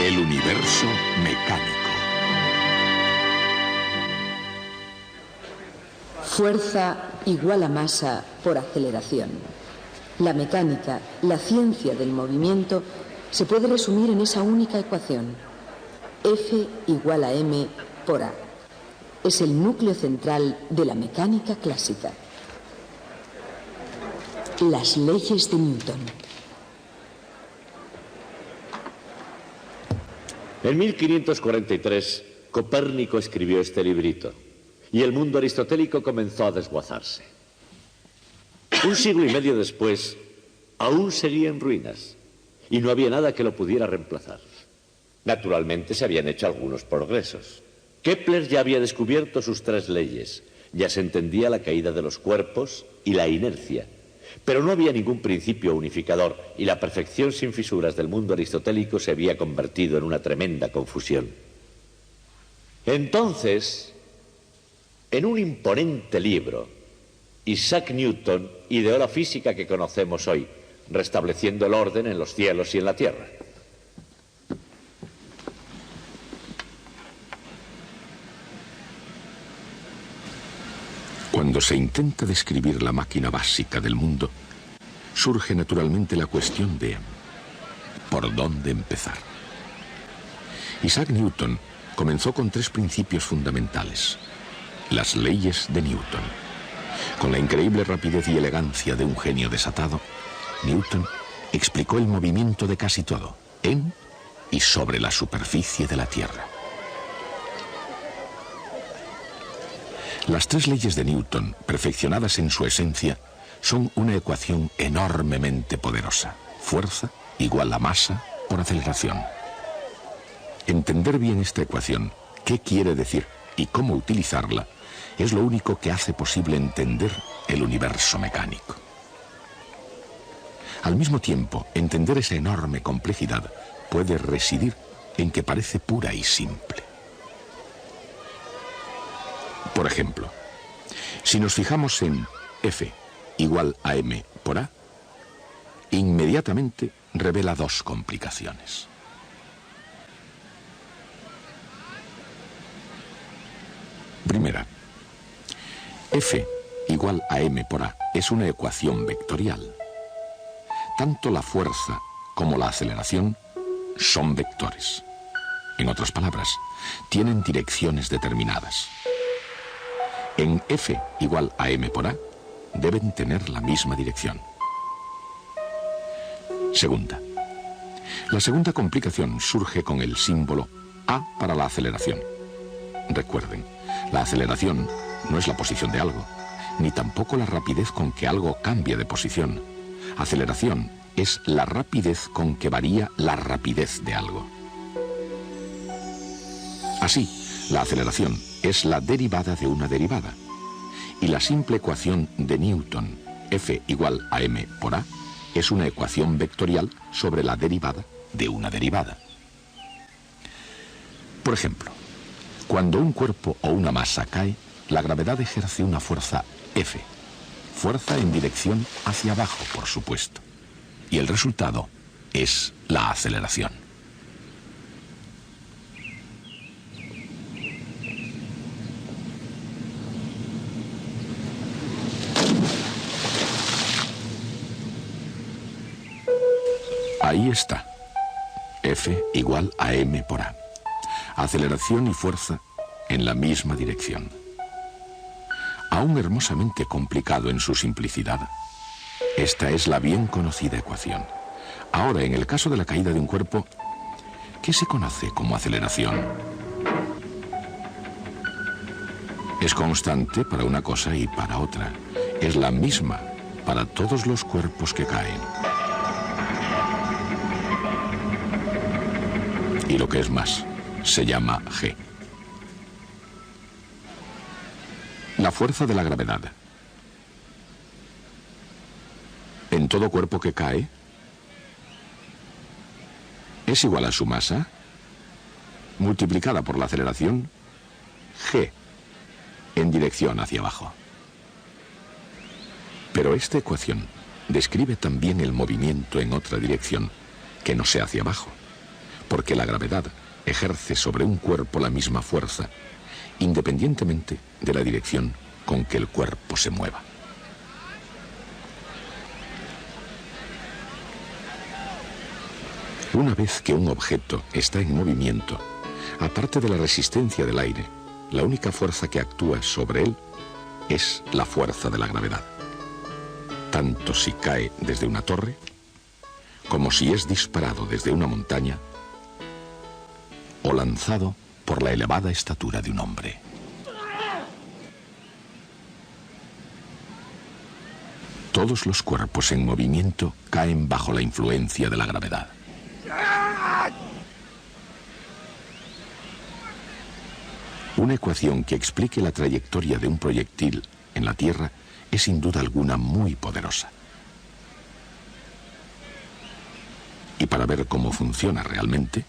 El universo mecánico. Fuerza igual a masa por aceleración. La mecánica, la ciencia del movimiento, se puede resumir en esa única ecuación. F igual a m por a. Es el núcleo central de la mecánica clásica. Las leyes de Newton. En 1543, Copérnico escribió este librito y el mundo aristotélico comenzó a desguazarse. Un siglo y medio después, aún seguía en ruinas y no había nada que lo pudiera reemplazar. Naturalmente se habían hecho algunos progresos. Kepler ya había descubierto sus 3 leyes, ya se entendía la caída de los cuerpos y la inercia, pero no había ningún principio unificador y la perfección sin fisuras del mundo aristotélico se había convertido en una tremenda confusión. Entonces, en un imponente libro, Isaac Newton ideó la física que conocemos hoy, restableciendo el orden en los cielos y en la tierra. Cuando se intenta describir la máquina básica del mundo, surge naturalmente la cuestión de ¿por dónde empezar? Isaac Newton comenzó con 3 principios fundamentales: las leyes de Newton. Con la increíble rapidez y elegancia de un genio desatado, Newton explicó el movimiento de casi todo, en y sobre la superficie de la Tierra. Las 3 leyes de Newton, perfeccionadas en su esencia, son una ecuación enormemente poderosa. Fuerza igual a masa por aceleración. Entender bien esta ecuación, qué quiere decir y cómo utilizarla, es lo único que hace posible entender el universo mecánico. Al mismo tiempo, entender esa enorme complejidad puede residir en que parece pura y simple. Por ejemplo, si nos fijamos en F igual a m por a, inmediatamente revela 2 complicaciones. Primera, F igual a m por a es una ecuación vectorial. Tanto la fuerza como la aceleración son vectores. En otras palabras, tienen direcciones determinadas. En F igual a m por a, deben tener la misma dirección. Segunda. La segunda complicación surge con el símbolo A para la aceleración. Recuerden, la aceleración no es la posición de algo, ni tampoco la rapidez con que algo cambia de posición. Aceleración es la rapidez con que varía la rapidez de algo. Así, la aceleración es la derivada de una derivada. Y la simple ecuación de Newton, F igual a m por a, es una ecuación vectorial sobre la derivada de una derivada. Por ejemplo, cuando un cuerpo o una masa cae, la gravedad ejerce una fuerza F. Fuerza en dirección hacia abajo, por supuesto. Y el resultado es la aceleración. Ahí está. F igual a m por a. Aceleración y fuerza en la misma dirección. Aún hermosamente complicado en su simplicidad, esta es la bien conocida ecuación. Ahora, en el caso de la caída de un cuerpo, ¿qué se conoce como aceleración? Es constante para una cosa y para otra. Es la misma para todos los cuerpos que caen. Y lo que es más, se llama G. La fuerza de la gravedad. En todo cuerpo que cae, es igual a su masa, multiplicada por la aceleración, G, en dirección hacia abajo. Pero esta ecuación describe también el movimiento en otra dirección, que no sea hacia abajo. porque la gravedad ejerce sobre un cuerpo la misma fuerza, independientemente de la dirección con que el cuerpo se mueva. Una vez que un objeto está en movimiento, aparte de la resistencia del aire, la única fuerza que actúa sobre él es la fuerza de la gravedad. Tanto si cae desde una torre, como si es disparado desde una montaña, o lanzado por la elevada estatura de un hombre. Todos los cuerpos en movimiento caen bajo la influencia de la gravedad. Una ecuación que explique la trayectoria de un proyectil en la Tierra es sin duda alguna muy poderosa. Y para ver cómo funciona realmente,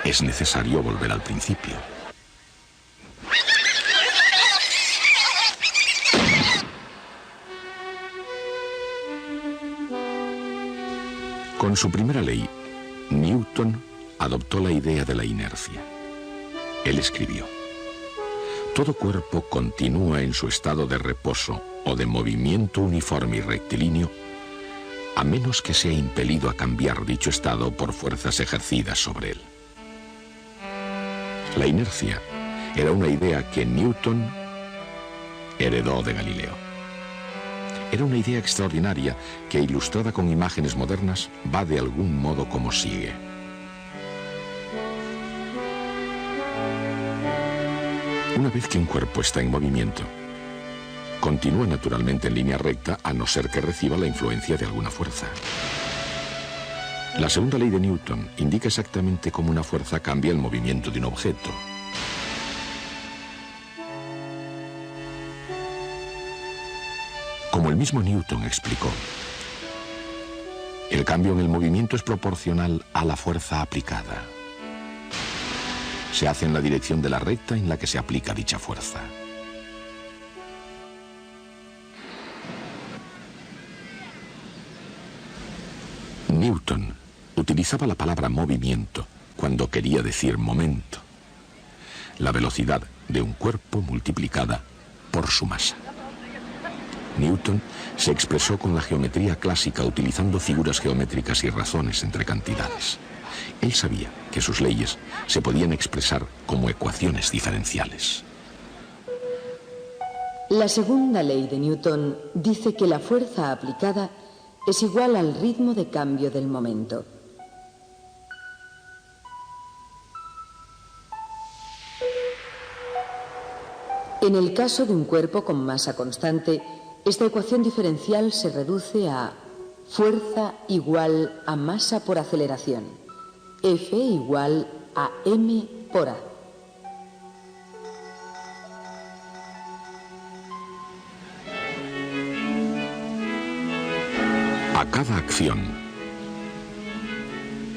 es necesario volver al principio. Con su primera ley, Newton adoptó la idea de la inercia. Él escribió: todo cuerpo continúa en su estado de reposo o de movimiento uniforme y rectilíneo, a menos que sea impelido a cambiar dicho estado por fuerzas ejercidas sobre él. La inercia era una idea que Newton heredó de Galileo. Era una idea extraordinaria que, ilustrada con imágenes modernas, va de algún modo como sigue. Una vez que un cuerpo está en movimiento, continúa naturalmente en línea recta a no ser que reciba la influencia de alguna fuerza. La segunda ley de Newton indica exactamente cómo una fuerza cambia el movimiento de un objeto. Como el mismo Newton explicó, el cambio en el movimiento es proporcional a la fuerza aplicada. Se hace en la dirección de la recta en la que se aplica dicha fuerza. Newton utilizaba la palabra movimiento cuando quería decir momento, la velocidad de un cuerpo multiplicada por su masa. Newton se expresó con la geometría clásica utilizando figuras geométricas y razones entre cantidades. Él sabía que sus leyes se podían expresar como ecuaciones diferenciales. La segunda ley de Newton dice que la fuerza aplicada es igual al ritmo de cambio del momento. En el caso de un cuerpo con masa constante, esta ecuación diferencial se reduce a fuerza igual a masa por aceleración, F igual a m por a. A cada acción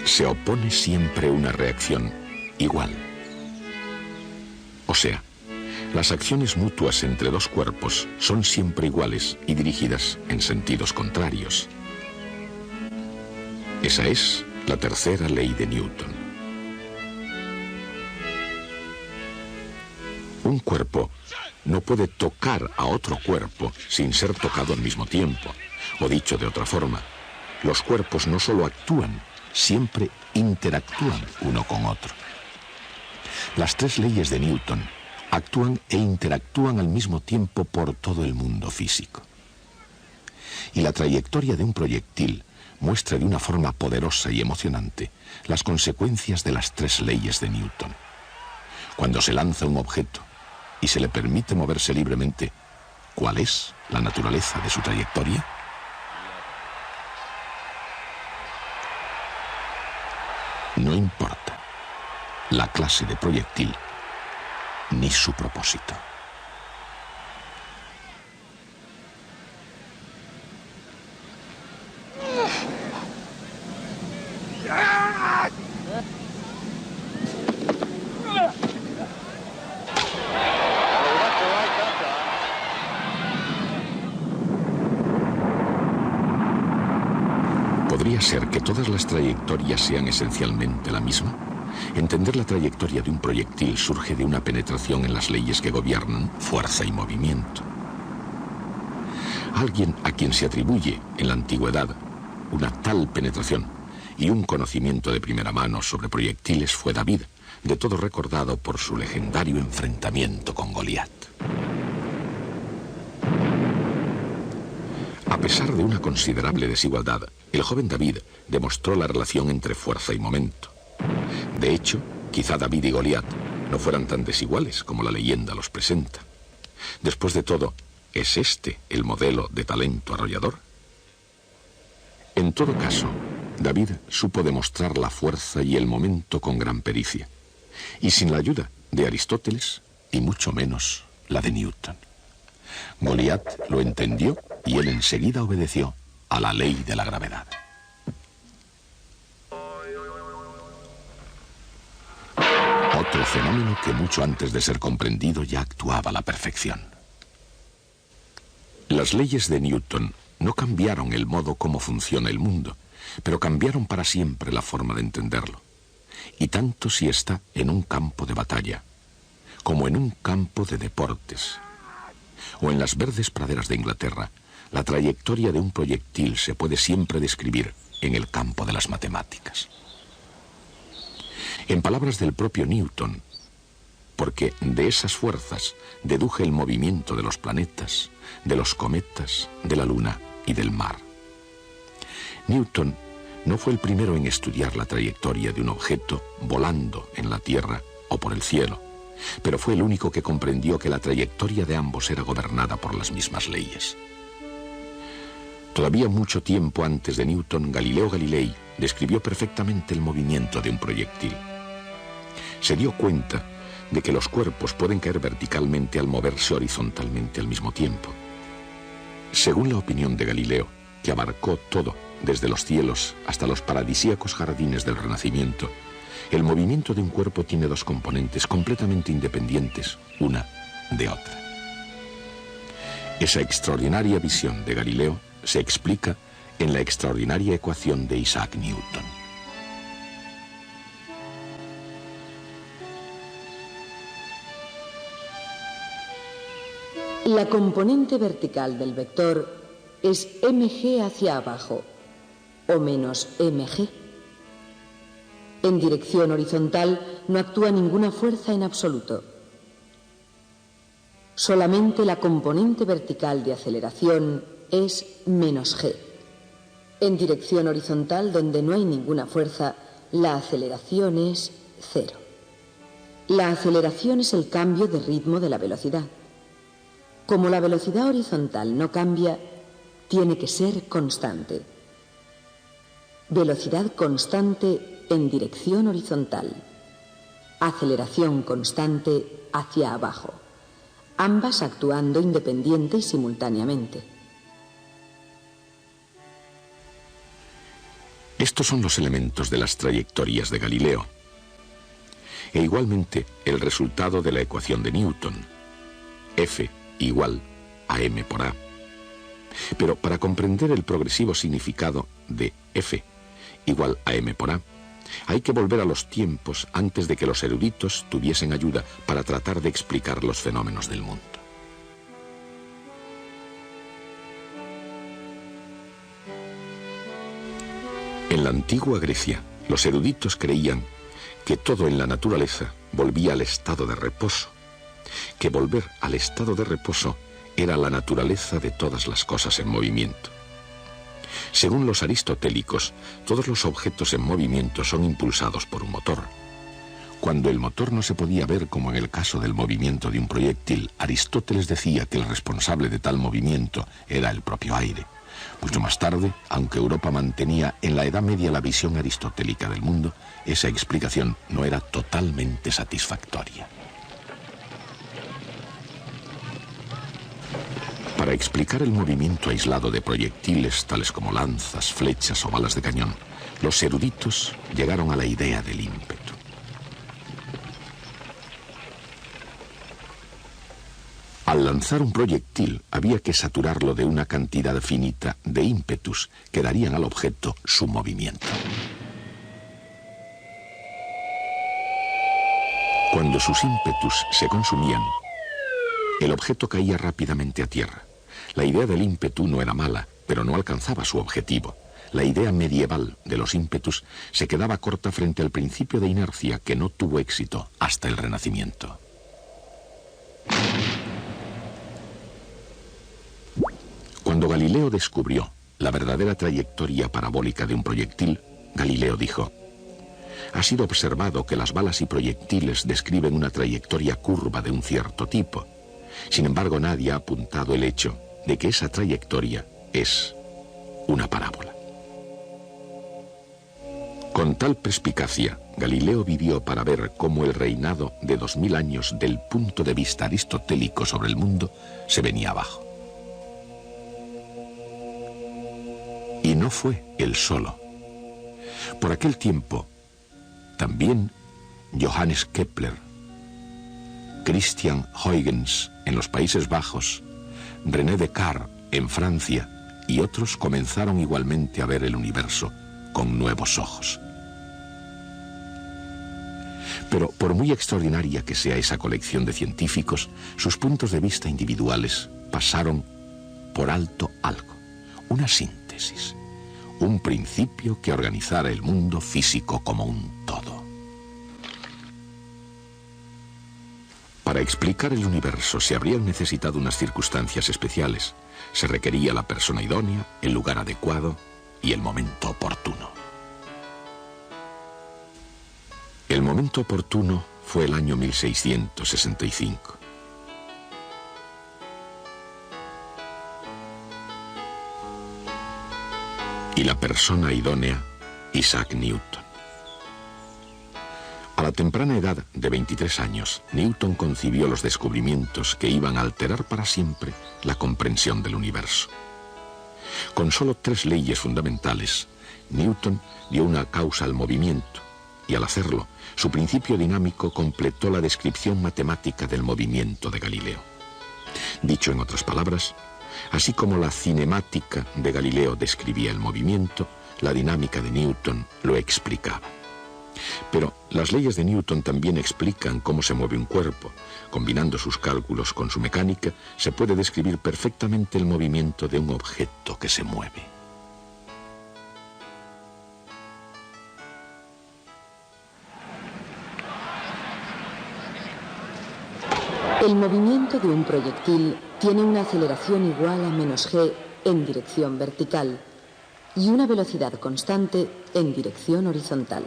se opone siempre una reacción igual. O sea, las acciones mutuas entre dos cuerpos son siempre iguales y dirigidas en sentidos contrarios. Esa es la tercera ley de Newton. Un cuerpo no puede tocar a otro cuerpo sin ser tocado al mismo tiempo. O dicho de otra forma, los cuerpos no solo actúan, siempre interactúan uno con otro. Las tres leyes de Newton actúan e interactúan al mismo tiempo por todo el mundo físico. Y la trayectoria de un proyectil muestra de una forma poderosa y emocionante las consecuencias de las tres leyes de Newton. Cuando se lanza un objeto y se le permite moverse libremente, ¿cuál es la naturaleza de su trayectoria? No importa la clase de proyectil ni su propósito. ¿Podría ser que todas las trayectorias sean esencialmente la misma? Entender la trayectoria de un proyectil surge de una penetración en las leyes que gobiernan fuerza y movimiento. Alguien a quien se atribuye, en la antigüedad, una tal penetración y un conocimiento de primera mano sobre proyectiles fue David, de todo recordado por su legendario enfrentamiento con Goliat. A pesar de una considerable desigualdad, el joven David demostró la relación entre fuerza y momento. De hecho, quizá David y Goliat no fueran tan desiguales como la leyenda los presenta. Después de todo, ¿es este el modelo de talento arrollador? En todo caso, David supo demostrar la fuerza y el momento con gran pericia, y sin la ayuda de Aristóteles, y mucho menos la de Newton. Goliat lo entendió y él enseguida obedeció a la ley de la gravedad. Otro fenómeno que mucho antes de ser comprendido ya actuaba a la perfección. Las leyes de Newton no cambiaron el modo como funciona el mundo, pero cambiaron para siempre la forma de entenderlo. Y tanto si está en un campo de batalla, como en un campo de deportes, o en las verdes praderas de Inglaterra, la trayectoria de un proyectil se puede siempre describir en el campo de las matemáticas. En palabras del propio Newton, porque de esas fuerzas deduje el movimiento de los planetas, de los cometas, de la luna y del mar. Newton no fue el primero en estudiar la trayectoria de un objeto volando en la Tierra o por el cielo, pero fue el único que comprendió que la trayectoria de ambos era gobernada por las mismas leyes. Todavía mucho tiempo antes de Newton, Galileo Galilei describió perfectamente el movimiento de un proyectil. Se dio cuenta de que los cuerpos pueden caer verticalmente al moverse horizontalmente al mismo tiempo. Según la opinión de Galileo, que abarcó todo, desde los cielos hasta los paradisíacos jardines del Renacimiento, el movimiento de un cuerpo tiene dos componentes completamente independientes una de otra. Esa extraordinaria visión de Galileo se explica en la extraordinaria ecuación de Isaac Newton. La componente vertical del vector es mg hacia abajo, o menos mg. En dirección horizontal no actúa ninguna fuerza en absoluto. Solamente la componente vertical de aceleración es menos g. En dirección horizontal, donde no hay ninguna fuerza, la aceleración es cero. La aceleración es el cambio de ritmo de la velocidad. Como la velocidad horizontal no cambia, tiene que ser constante. Velocidad constante en dirección horizontal. Aceleración constante hacia abajo. Ambas actuando independiente y simultáneamente. Estos son los elementos de las trayectorias de Galileo. E igualmente el resultado de la ecuación de Newton. F igual a m por a. Pero para comprender el progresivo significado de F igual a m por a, hay que volver a los tiempos antes de que los eruditos tuviesen ayuda para tratar de explicar los fenómenos del mundo. En la antigua Grecia, los eruditos creían que todo en la naturaleza volvía al estado de reposo, que volver al estado de reposo era la naturaleza de todas las cosas en movimiento. Según los aristotélicos, todos los objetos en movimiento son impulsados por un motor. Cuando el motor no se podía ver como en el caso del movimiento de un proyectil, Aristóteles decía que el responsable de tal movimiento era el propio aire. Mucho más tarde, aunque Europa mantenía en la Edad Media la visión aristotélica del mundo, esa explicación no era totalmente satisfactoria. Para explicar el movimiento aislado de proyectiles, tales como lanzas, flechas o balas de cañón, los eruditos llegaron a la idea del ímpetu. Al lanzar un proyectil había que saturarlo de una cantidad finita de ímpetus que darían al objeto su movimiento. Cuando sus ímpetus se consumían, el objeto caía rápidamente a tierra. La idea del ímpetu no era mala, pero no alcanzaba su objetivo. La idea medieval de los ímpetus se quedaba corta frente al principio de inercia que no tuvo éxito hasta el Renacimiento. Cuando Galileo descubrió la verdadera trayectoria parabólica de un proyectil, Galileo dijo: ha sido observado que las balas y proyectiles describen una trayectoria curva de un cierto tipo. Sin embargo, nadie ha apuntado el hecho de que esa trayectoria es una parábola. Con tal perspicacia, Galileo vivió para ver cómo el reinado de 2000 años del punto de vista aristotélico sobre el mundo se venía abajo. Y no fue él solo. Por aquel tiempo, también Johannes Kepler, Christian Huygens en los Países Bajos, René Descartes en Francia y otros comenzaron igualmente a ver el universo con nuevos ojos. Pero por muy extraordinaria que sea esa colección de científicos, sus puntos de vista individuales pasaron por alto algo, una síntesis, un principio que organizara el mundo físico como un todo. Para explicar el universo se habrían necesitado unas circunstancias especiales. Se requería la persona idónea, el lugar adecuado y el momento oportuno. El momento oportuno fue el año 1665. Y la persona idónea, Isaac Newton. A la temprana edad de 23 años, Newton concibió los descubrimientos que iban a alterar para siempre la comprensión del universo. Con solo 3 leyes fundamentales, Newton dio una causa al movimiento, y al hacerlo, su principio dinámico completó la descripción matemática del movimiento de Galileo. Dicho en otras palabras, así como la cinemática de Galileo describía el movimiento, la dinámica de Newton lo explicaba. Pero las leyes de Newton también explican cómo se mueve un cuerpo. Combinando sus cálculos con su mecánica, se puede describir perfectamente el movimiento de un objeto que se mueve. El movimiento de un proyectil tiene una aceleración igual a -g en dirección vertical y una velocidad constante en dirección horizontal.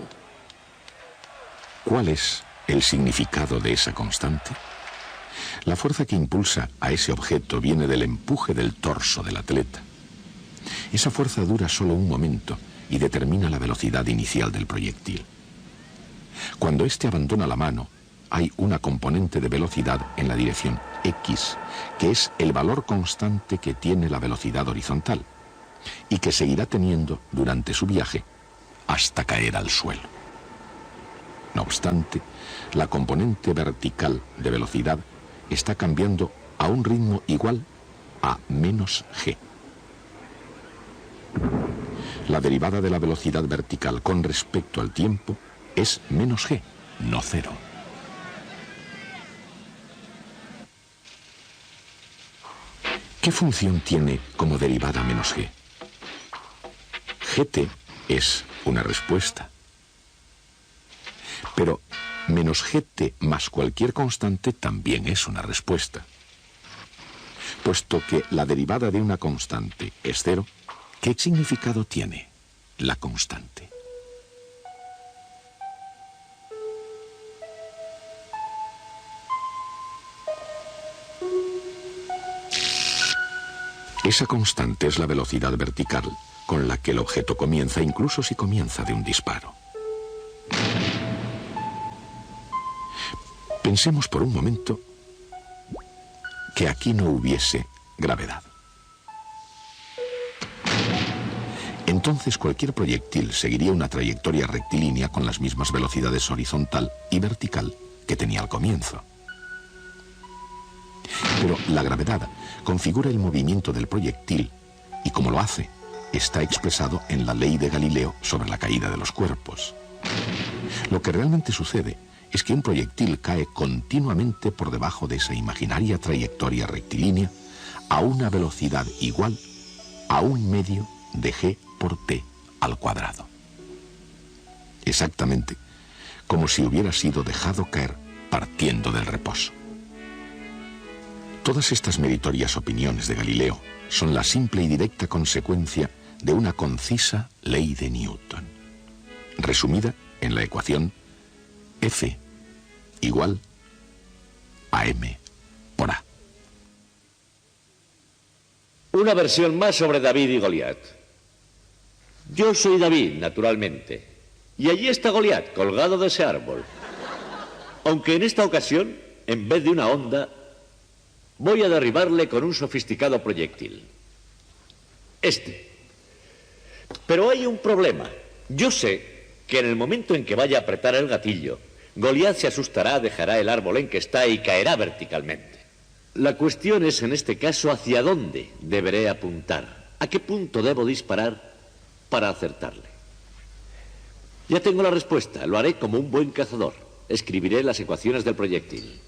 ¿Cuál es el significado de esa constante? La fuerza que impulsa a ese objeto viene del empuje del torso del atleta. Esa fuerza dura solo un momento y determina la velocidad inicial del proyectil. Cuando éste abandona la mano, hay una componente de velocidad en la dirección X, que es el valor constante que tiene la velocidad horizontal y que seguirá teniendo durante su viaje hasta caer al suelo. No obstante, la componente vertical de velocidad está cambiando a un ritmo igual a -g. La derivada de la velocidad vertical con respecto al tiempo es -g, no 0. ¿Qué función tiene como derivada -g? Gt es una respuesta. Pero -gt más cualquier constante también es una respuesta. Puesto que la derivada de una constante es 0, ¿qué significado tiene la constante? Esa constante es la velocidad vertical con la que el objeto comienza, incluso si comienza de un disparo. Pensemos por un momento que aquí no hubiese gravedad. Entonces cualquier proyectil seguiría una trayectoria rectilínea con las mismas velocidades horizontal y vertical que tenía al comienzo. Pero la gravedad configura el movimiento del proyectil y, como lo hace, está expresado en la ley de Galileo sobre la caída de los cuerpos. Lo que realmente sucede es que un proyectil cae continuamente por debajo de esa imaginaria trayectoria rectilínea a una velocidad igual a 1/2 de g por t al cuadrado. Exactamente como si hubiera sido dejado caer partiendo del reposo. Todas estas meritorias opiniones de Galileo son la simple y directa consecuencia de una concisa ley de Newton, resumida en la ecuación F igual a m por a. Una versión más sobre David y Goliat. Yo soy David, naturalmente, y allí está Goliat, colgado de ese árbol. Aunque en esta ocasión, en vez de una honda, voy a derribarle con un sofisticado proyectil. Pero hay un problema. Yo sé que en el momento en que vaya a apretar el gatillo, Goliat se asustará, dejará el árbol en que está y caerá verticalmente. La cuestión es, en este caso, hacia dónde deberé apuntar. ¿A qué punto debo disparar para acertarle? Ya tengo la respuesta. Lo haré como un buen cazador. Escribiré las ecuaciones del proyectil.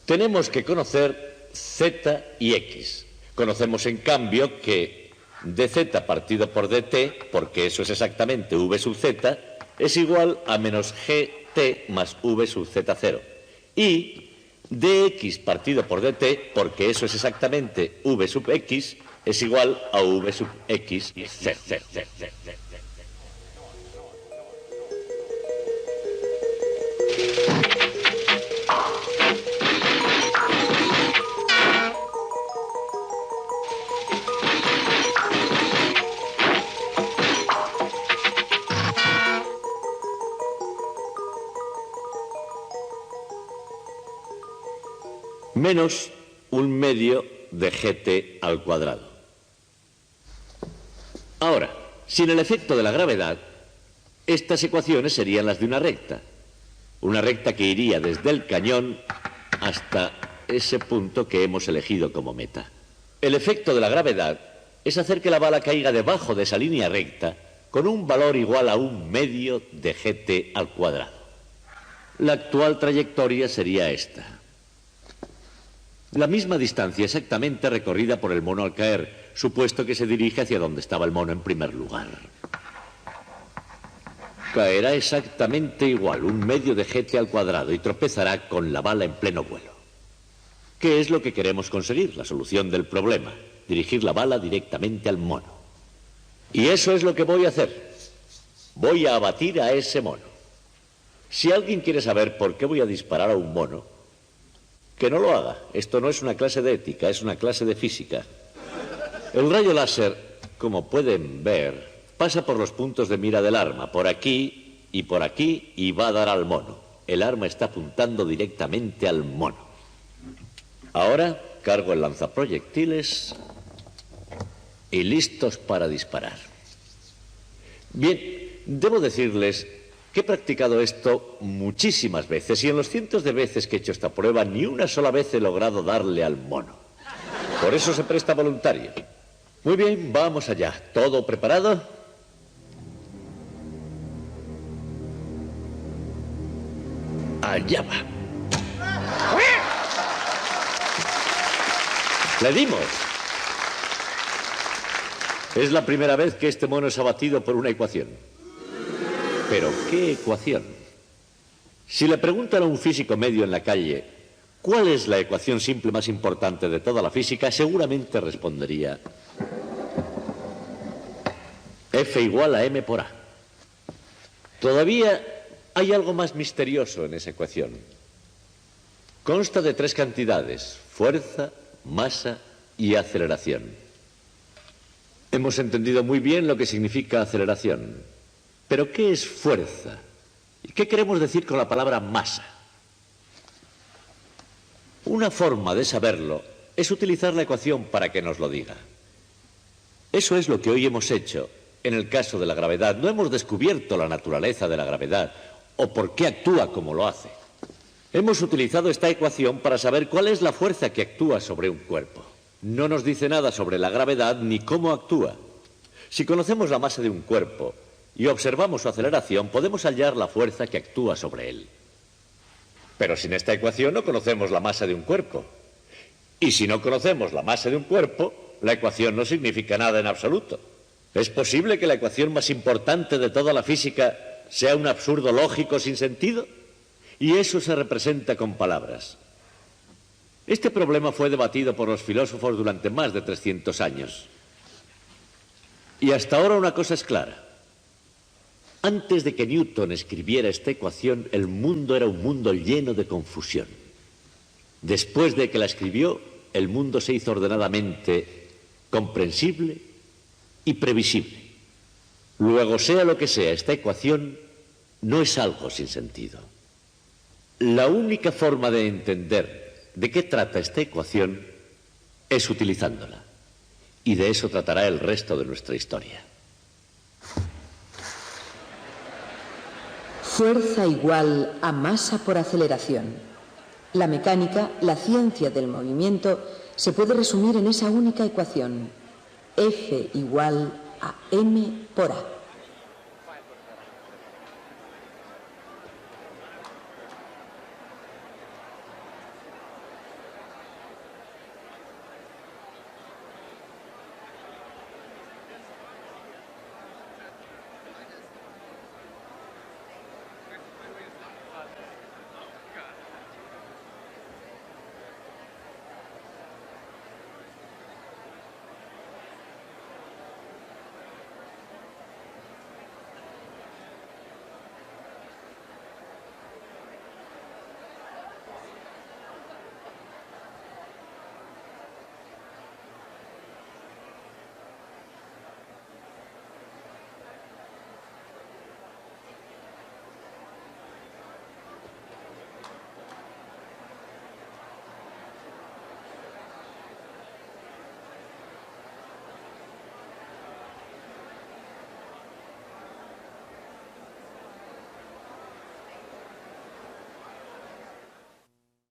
Tenemos que conocer Z y X. Conocemos, en cambio, que dz partido por dt, porque eso es exactamente v sub z, es igual a menos gt más v sub z0. Y dx partido por dt, porque eso es exactamente v sub x, es igual a v sub x z. Menos 1/2 de gt al cuadrado. Ahora, sin el efecto de la gravedad, estas ecuaciones serían las de una recta. Una recta que iría desde el cañón hasta ese punto que hemos elegido como meta. El efecto de la gravedad es hacer que la bala caiga debajo de esa línea recta con un valor igual a 1/2 de gt al cuadrado. La actual trayectoria sería esta. La misma distancia exactamente recorrida por el mono al caer, supuesto que se dirige hacia donde estaba el mono en primer lugar. Caerá exactamente igual, 1/2 de gt al cuadrado, y tropezará con la bala en pleno vuelo. ¿Qué es lo que queremos conseguir? La solución del problema. Dirigir la bala directamente al mono. Y eso es lo que voy a hacer. Voy a abatir a ese mono. Si alguien quiere saber por qué voy a disparar a un mono, que no lo haga. Esto no es una clase de ética, es una clase de física. El rayo láser, como pueden ver, pasa por los puntos de mira del arma, por aquí, y va a dar al mono. El arma está apuntando directamente al mono. Ahora cargo el lanzaproyectiles y listos para disparar. Bien, debo decirles que he practicado esto muchísimas veces, y en los cientos de veces que he hecho esta prueba, ni una sola vez he logrado darle al mono. Por eso se presta voluntario. Muy bien, vamos allá. ¿Todo preparado? Allá va. ¡Le dimos! Es la primera vez que este mono es abatido por una ecuación. ¿Pero qué ecuación? Si le preguntan a un físico medio en la calle ¿cuál es la ecuación simple más importante de toda la física?, seguramente respondería F igual a m por a. Todavía hay algo más misterioso en esa ecuación. Consta de 3 cantidades: fuerza, masa y aceleración. Hemos entendido muy bien lo que significa aceleración. ¿Pero qué es fuerza? ¿Y qué queremos decir con la palabra masa? Una forma de saberlo es utilizar la ecuación para que nos lo diga. Eso es lo que hoy hemos hecho en el caso de la gravedad. No hemos descubierto la naturaleza de la gravedad o por qué actúa como lo hace. Hemos utilizado esta ecuación para saber cuál es la fuerza que actúa sobre un cuerpo. No nos dice nada sobre la gravedad ni cómo actúa. Si conocemos la masa de un cuerpo y observamos su aceleración, podemos hallar la fuerza que actúa sobre él. Pero sin esta ecuación no conocemos la masa de un cuerpo. Y si no conocemos la masa de un cuerpo, la ecuación no significa nada en absoluto. ¿Es posible que la ecuación más importante de toda la física sea un absurdo lógico sin sentido? Y eso se representa con palabras. Este problema fue debatido por los filósofos durante más de 300 años. Y hasta ahora una cosa es clara. Antes de que Newton escribiera esta ecuación, el mundo era un mundo lleno de confusión. Después de que la escribió, el mundo se hizo ordenadamente comprensible y previsible. Luego, sea lo que sea, esta ecuación no es algo sin sentido. La única forma de entender de qué trata esta ecuación es utilizándola. Y de eso tratará el resto de nuestra historia. Fuerza igual a masa por aceleración. La mecánica, la ciencia del movimiento, se puede resumir en esa única ecuación. F igual a m por a.